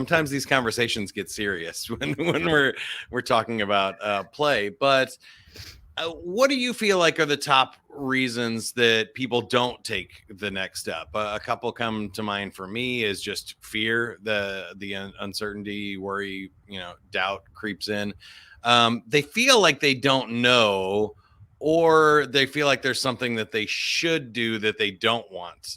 Sometimes these conversations get serious when we're talking about play. But what do you feel like are the top reasons that people don't take the next step? A couple come to mind for me is just fear, the uncertainty, worry, doubt creeps in. They feel like they don't know, or they feel like there's something that they should do that they don't want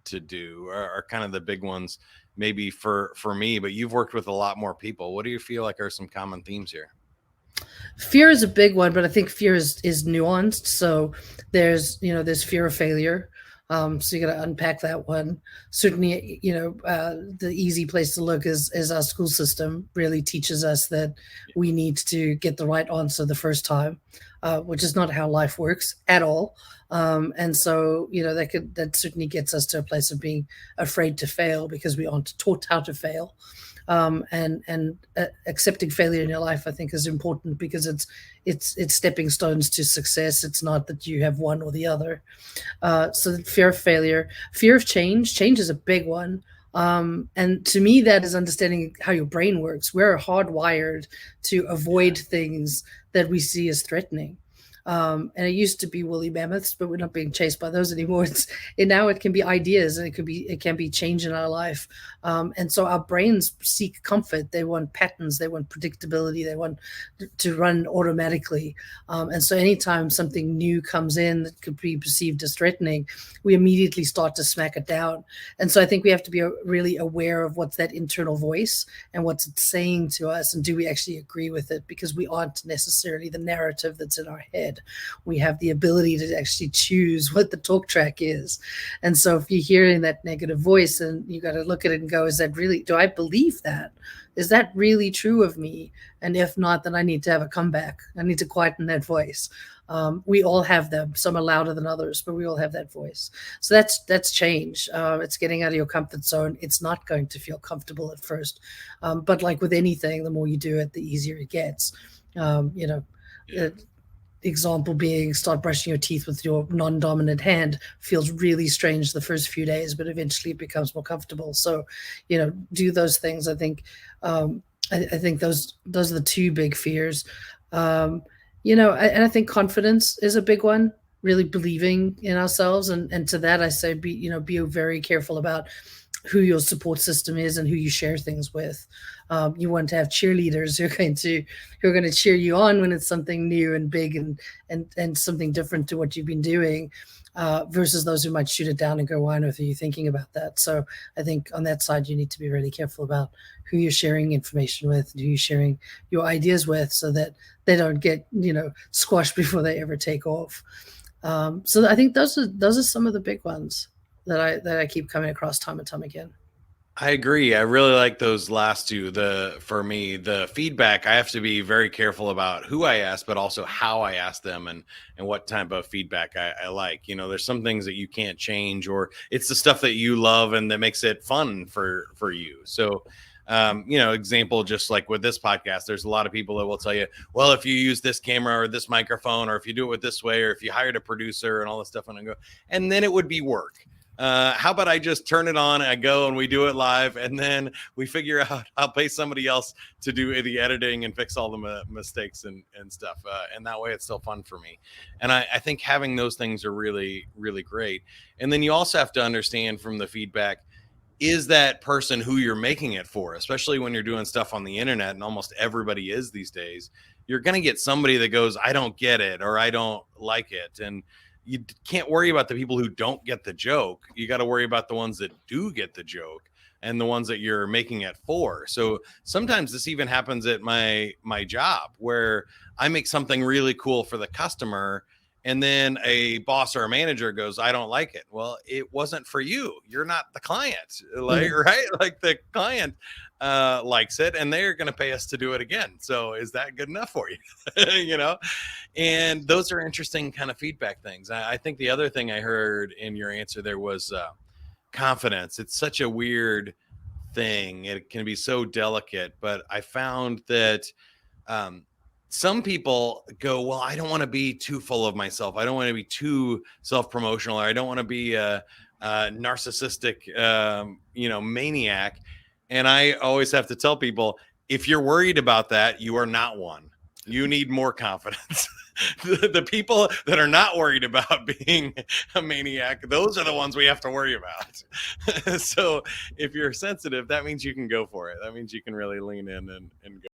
to do, are kind of the big ones maybe for me. But you've worked with a lot more people. What do you feel like are some common themes here? Fear is a big one, but I think fear is nuanced. So there's fear of failure. So you got to unpack that one. Certainly, the easy place to look is our school system really teaches us that we need to get the right answer the first time, which is not how life works at all. And so, that certainly gets us to a place of being afraid to fail because we aren't taught how to fail. And accepting failure in your life, I think, is important because it's stepping stones to success. It's not that you have one or the other. So fear of failure, fear of change. Change is a big one. And to me, that is understanding how your brain works. We're hardwired to avoid things that we see as threatening. And it used to be woolly mammoths, but we're not being chased by those anymore. And now it can be ideas, and it can be change in our life. And so our brains seek comfort. They want patterns. They want predictability. They want to run automatically. And so anytime something new comes in that could be perceived as threatening, we immediately start to smack it down. And so I think we have to be really aware of what's that internal voice and what's it saying to us, and do we actually agree with it? Because we aren't necessarily the narrative that's in our head. We have the ability to actually choose what the talk track is. And so if you're hearing that negative voice, and you got to look at it and go, is that really, do I believe that? Is that really true of me? And if not, then I need to have a comeback. I need to quieten that voice. We all have them. Some are louder than others, but we all have that voice. So that's change. It's getting out of your comfort zone. It's not going to feel comfortable at first, but like with anything, the more you do it, the easier it gets. Yeah. Example being, start brushing your teeth with your non-dominant hand. Feels really strange the first few days, but eventually it becomes more comfortable. So do those things. I think I think those are the two big fears. And I think confidence is a big one, really believing in ourselves. And to that I say, be very careful about who your support system is and who you share things with. You want to have cheerleaders who are going to cheer you on when it's something new and big and something different to what you've been doing, versus those who might shoot it down and go, "Why on earth are you thinking about that?" So I think on that side, you need to be really careful about who you're sharing information with, who you're sharing your ideas with, so that they don't get squashed before they ever take off. So I think those are some of the big ones that I keep coming across time and time again. I agree. I really like those last two. For me, the feedback, I have to be very careful about who I ask, but also how I ask them, and what type of feedback I like. There's some things that you can't change, or it's the stuff that you love and that makes it fun for you. So, example, just like with this podcast, there's a lot of people that will tell you, well, if you use this camera or this microphone, or if you do it this way, or if you hired a producer and all this stuff, and I go, and then it would be work. How about I just turn it on, I go, and we do it live, and then we figure out, I'll pay somebody else to do the editing and fix all the mistakes and stuff. And that way it's still fun for me. And I think having those things are really, really great. And then you also have to understand from the feedback, is that person who you're making it for, especially when you're doing stuff on the internet, and almost everybody is these days. You're going to get somebody that goes, I don't get it, or I don't like it. And you can't worry about the people who don't get the joke. You got to worry about the ones that do get the joke, and the ones that you're making it for. So sometimes this even happens at my job, where I make something really cool for the customer, and then a boss or a manager goes, I don't like it. Well, it wasn't for you. You're not the client, right? Like the client likes it, and they're going to pay us to do it again. So is that good enough for you? And those are interesting kind of feedback things. I think the other thing I heard in your answer there was confidence. It's such a weird thing. It can be so delicate, but I found that some people go, well, I don't want to be too full of myself. I don't want to be too self-promotional, or I don't want to be a narcissistic, maniac. And I always have to tell people, if you're worried about that, you are not one. You need more confidence. The people that are not worried about being a maniac, those are the ones we have to worry about. So if you're sensitive, that means you can go for it. That means you can really lean in and go.